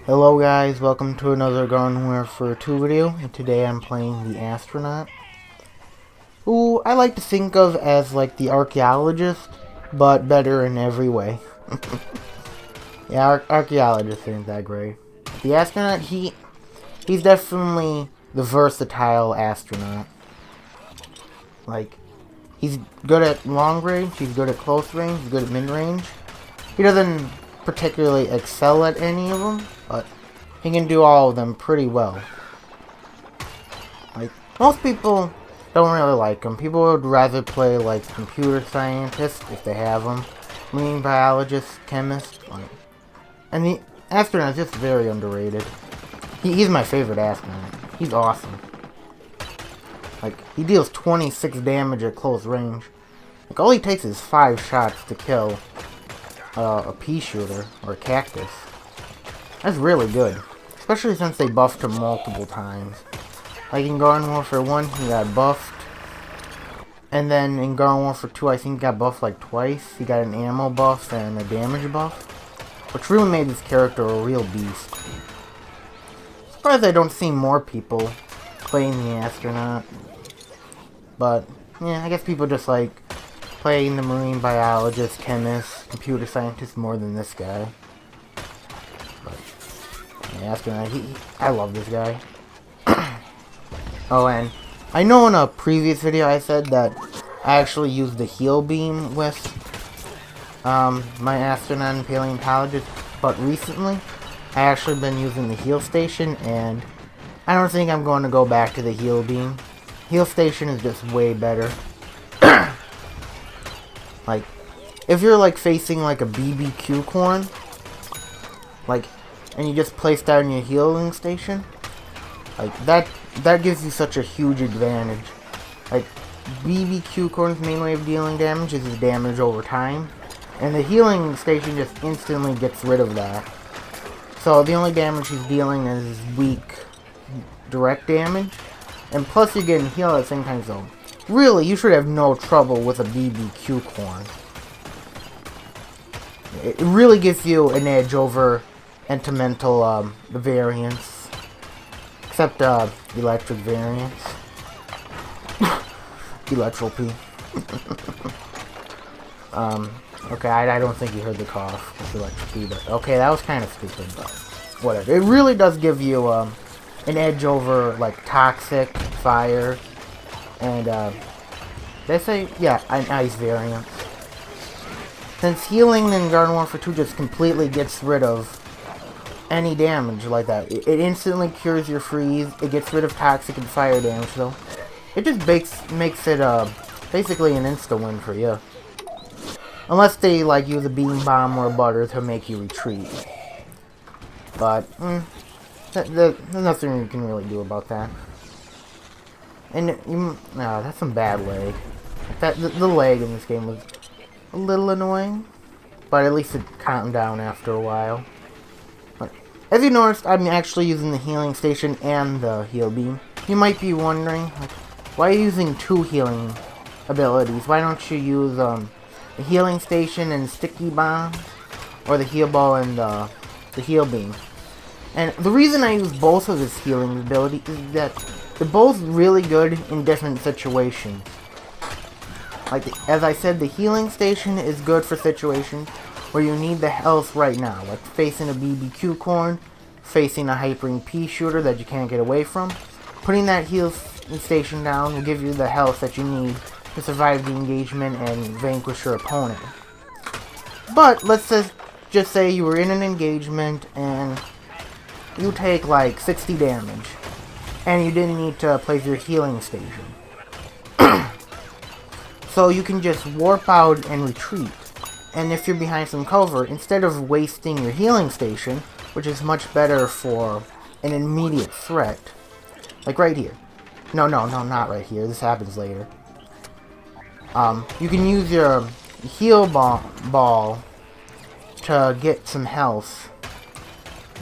Hello guys, welcome to another Garden Warfare 2 video, and today I'm playing the Astronaut, who I like to think of as like the archaeologist, but better in every way. Yeah, archaeologist ain't that great. The Astronaut, he's definitely the versatile astronaut. Like, he's good at long range, he's good at close range, he's good at mid range. He doesn't particularly excel at any of them, but he can do all of them pretty well. Like, most people don't really like him. People would rather play like computer scientists if they have them, marine biologists, chemists, and the astronaut is just very underrated. He's my favorite astronaut. He's awesome. Like, he deals 26 damage at close range. Like, all he takes is 5 shots to kill a pea shooter or a cactus. That's really good, especially since they buffed him multiple times. Like in Garden Warfare 1, he got buffed, and then in Garden Warfare 2, I think he got buffed like twice. He got an ammo buff and a damage buff, which really made this character a real beast. Surprised I don't see more people playing the Astronaut, but yeah, I guess people just like playing the marine biologist, chemist, computer scientist more than this guy. But yeah, Astronaut, I love this guy. Oh, and I know in a previous video I said that I actually used the heal beam with my Astronaut and paleontologist, but recently I actually been using the heal station, and I don't think I'm going to go back to the heal beam. Heal station is just way better. Like, if you're like facing like a BBQ corn, like, and you just place down your healing station, like that gives you such a huge advantage. Like, BBQ corn's main way of dealing damage is his damage over time, and the healing station just instantly gets rid of that. So the only damage he's dealing is weak direct damage, and plus you're getting healed at the same time, so really, you should have no trouble with a BBQ corn. It really gives you an edge over elemental variants. Except electric variants. Electropy. Okay, I don't think you heard the cough with electropy, but okay, that was kind of stupid, but whatever. It really does give you an edge over like toxic, fire, and they say, yeah, an ice variant. Since healing in Garden Warfare 2 just completely gets rid of any damage like that. It instantly cures your freeze. It gets rid of toxic and fire damage, though. It just makes it basically an insta-win for you. Unless they like use a beam bomb or a butter to make you retreat. But there's nothing you can really do about that. And that's some bad lag. The lag in this game was a little annoying, but at least it calmed down after a while. But as you noticed, I'm actually using the healing station and the heal beam. You might be wondering, like, why are you using 2 healing abilities? Why don't you use the healing station and sticky bomb, or the heal ball and the heal beam? And the reason I use both of his healing abilities is that they're both really good in different situations. Like, as I said, the healing station is good for situations where you need the health right now, like facing a BBQ corn, facing a hypering pea shooter that you can't get away from. Putting that heal station down will give you the health that you need to survive the engagement and vanquish your opponent. But let's just say you were in an engagement and you take like 60 damage, and you didn't need to place your healing station. So you can just warp out and retreat. And if you're behind some cover, instead of wasting your healing station, which is much better for an immediate threat, like right here. No, not right here. This happens later. You can use your heal ball to get some health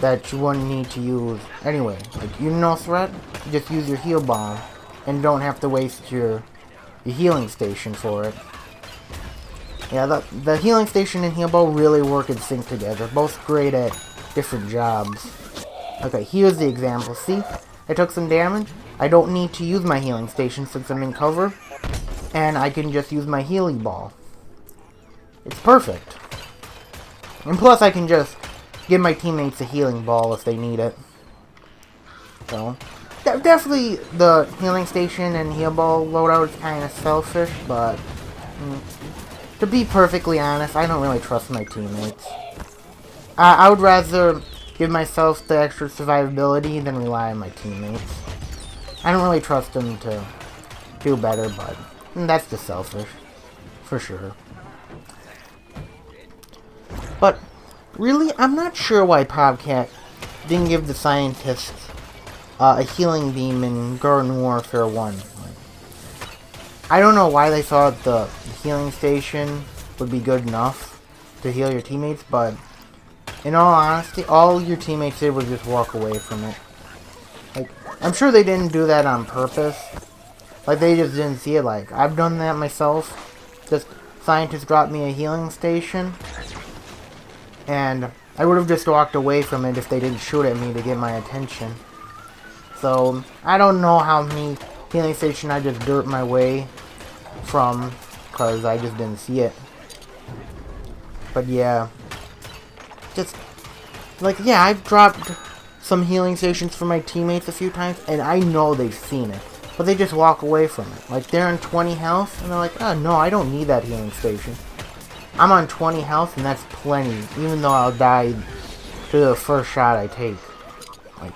that you wouldn't need to use anyway. Like, you no threat, just use your heal bomb and don't have to waste your healing station for it. Yeah, the healing station and heal ball really work in sync together. Both great at different jobs. Okay, here's the example. See? I took some damage. I don't need to use my healing station since I'm in cover. And I can just use my healing ball. It's perfect. And plus I can just give my teammates a healing ball if they need it. So, definitely the healing station and heal ball loadout is kind of selfish, but to be perfectly honest, I don't really trust my teammates. I would rather give myself the extra survivability than rely on my teammates. I don't really trust them to do better, but that's just selfish, for sure. But really, I'm not sure why Pobcat didn't give the scientists a healing beam in Garden Warfare 1. I don't know why they thought the healing station would be good enough to heal your teammates, but in all honesty, all your teammates did was just walk away from it. Like, I'm sure they didn't do that on purpose. Like, they just didn't see it. Like, I've done that myself. Just, scientists dropped me a healing station, and I would have just walked away from it if they didn't shoot at me to get my attention. So, I don't know how many healing stations I just dirt my way from, because I just didn't see it. But yeah. Just, like, yeah, I've dropped some healing stations for my teammates a few times, and I know they've seen it. But they just walk away from it. Like, they're on 20 health, and they're like, oh, no, I don't need that healing station. I'm on 20 health, and that's plenty, even though I'll die to the first shot I take. Like,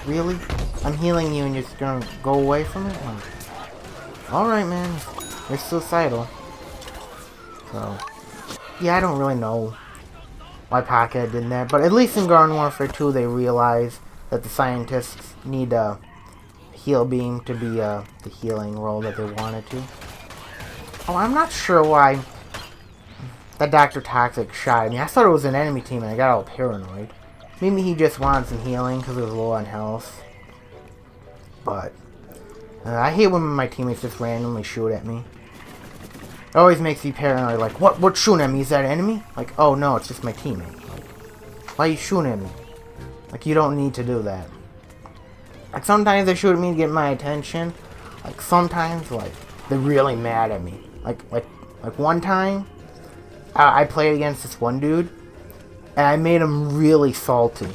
really? I'm healing you, and you're just gonna go away from it? Like, alright, man. You're suicidal. So, yeah, I don't really know why Pocket did that, but at least in Garden Warfare 2 they realized that the scientists need a heal beam to be the healing role that they wanted to. Oh, I'm not sure why that Dr. Toxic shot at me. I thought it was an enemy team and I got all paranoid. Maybe he just wanted some healing because it was low on health. But I hate when my teammates just randomly shoot at me. It always makes me paranoid, like, what's shooting at me? Is that an enemy? Like, oh no, it's just my teammate. Like, why are you shooting at me? Like, you don't need to do that. Like, sometimes they shoot at me to get my attention. Like, sometimes, like, they're really mad at me. Like one time, I played against this one dude, and I made him really salty.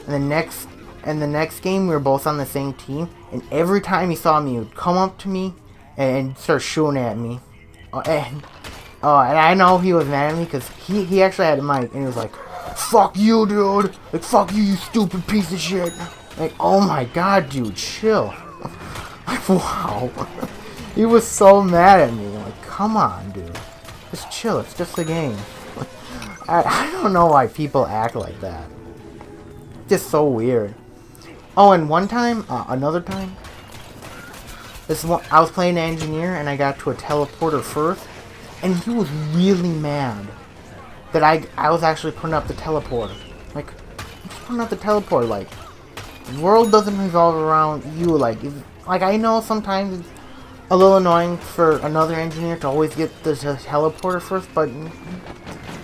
And the next game, we were both on the same team, and every time he saw me, he would come up to me and start shooting at me. And I know he was mad at me because he actually had a mic and he was like, fuck you, dude. Like, fuck you, you stupid piece of shit. Like, oh my god, dude, chill. Like, wow. He was so mad at me. Like, come on, dude. Just chill, it's just a game. I don't know why people act like that. Just so weird. Oh, and one time, another time, I was playing engineer and I got to a teleporter first, and he was really mad that I was actually putting up the teleporter. Like, I'm just putting up the teleporter. Like, the world doesn't revolve around you. Like I know sometimes it's a little annoying for another engineer to always get the teleporter first, but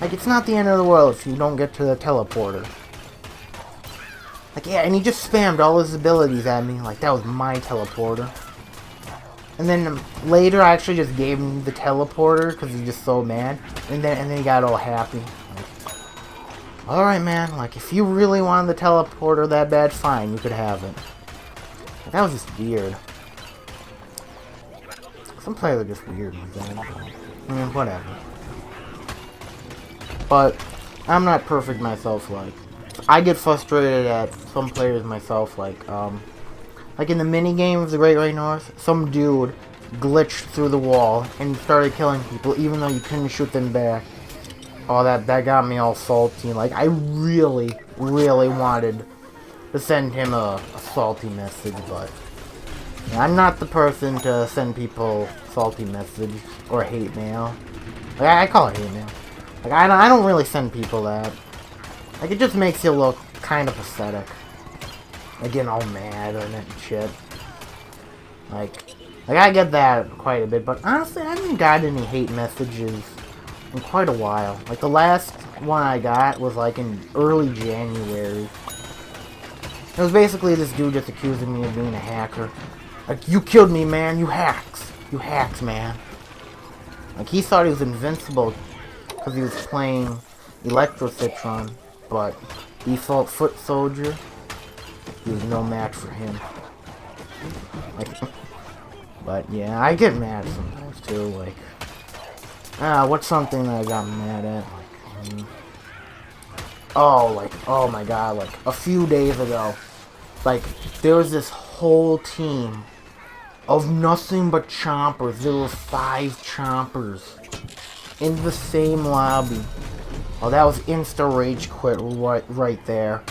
like, it's not the end of the world if you don't get to the teleporter. Like, yeah, and he just spammed all his abilities at me like that was my teleporter. And then later, I actually just gave him the teleporter because he's just so mad. And then he got all happy. Like, alright, man. Like, if you really wanted the teleporter that bad, fine. You could have it. Like, that was just weird. Some players are just weird like that. I mean, whatever. But I'm not perfect myself. Like, I get frustrated at some players myself. Like in the minigame of the Great White North, some dude glitched through the wall and started killing people even though you couldn't shoot them back. Oh, that got me all salty. Like, I really, really wanted to send him a salty message, but I'm not the person to send people salty message or hate mail. Like, I call it hate mail. Like, I don't really send people that. Like, it just makes you look kind of pathetic. Like, getting all mad and that shit. Like, I get that quite a bit, but honestly, I haven't got any hate messages in quite a while. Like, the last one I got was, like, in early January. It was basically this dude just accusing me of being a hacker. Like, you killed me, man. You hacks. You hacks, man. Like, he thought he was invincible because he was playing Electro Citron, but default foot soldier, he was no match for him. Like, but yeah, I get mad sometimes too. Like, what's something that I got mad at? Like, oh my god, like a few days ago, like there was this whole team of nothing but chompers. There were 5 chompers in the same lobby. Oh, that was insta rage quit right there.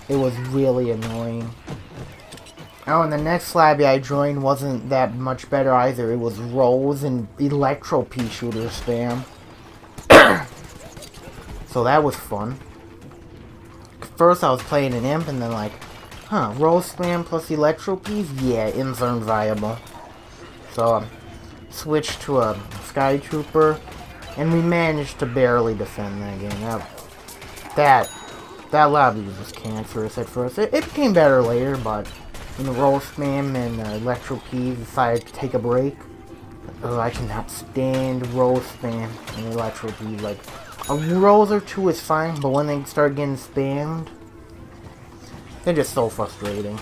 It was really annoying. Oh, and the next lobby I joined wasn't that much better either. It was Rose and Electro Pea Shooter spam. So that was fun. First I was playing an imp and then like, Rose spam plus Electro Peas? Yeah, imps aren't viable. So I switched to a Sky Trooper, and we managed to barely defend that game. That lobby was just cancerous at first. It became better later, but when the Rose spam and Electro Peas decided to take a break, I cannot stand Rose spam and Electro Peas. Like, a Rose or 2 is fine, but when they start getting spammed, they're just so frustrating.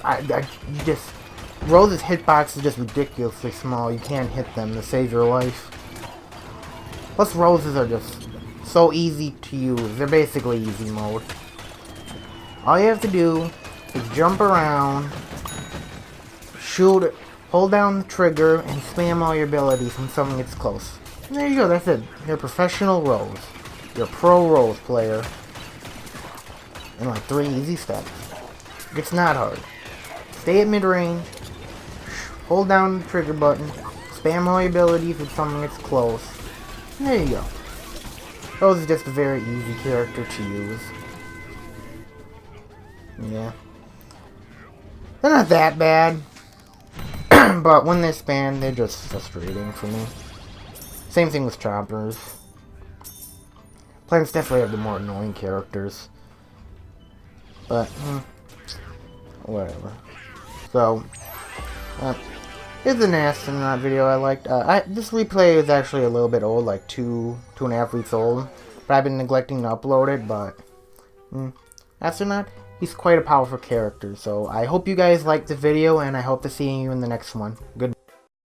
Rose's hitbox is just ridiculously small. You can't hit them to save your life. Plus, Roses are just so easy to use. They're basically easy mode. All you have to do is jump around, shoot, hold down the trigger, and spam all your abilities when someone gets close. And there you go, that's it. You're a professional Rose. You're a pro Rose player. In like 3 easy steps. It's not hard. Stay at mid-range, hold down the trigger button, spam all your abilities when someone gets close. And there you go. Rose is just a very easy character to use. Yeah. They're not that bad. But when they spam, they're just frustrating for me. Same thing with choppers. Plants definitely have the more annoying characters. But, whatever. So, here's an Astronaut video I liked. This replay is actually a little bit old, like 2.5 weeks old. But I've been neglecting to upload it, but... Astronaut, he's quite a powerful character. So, I hope you guys liked the video, and I hope to see you in the next one. Goodbye.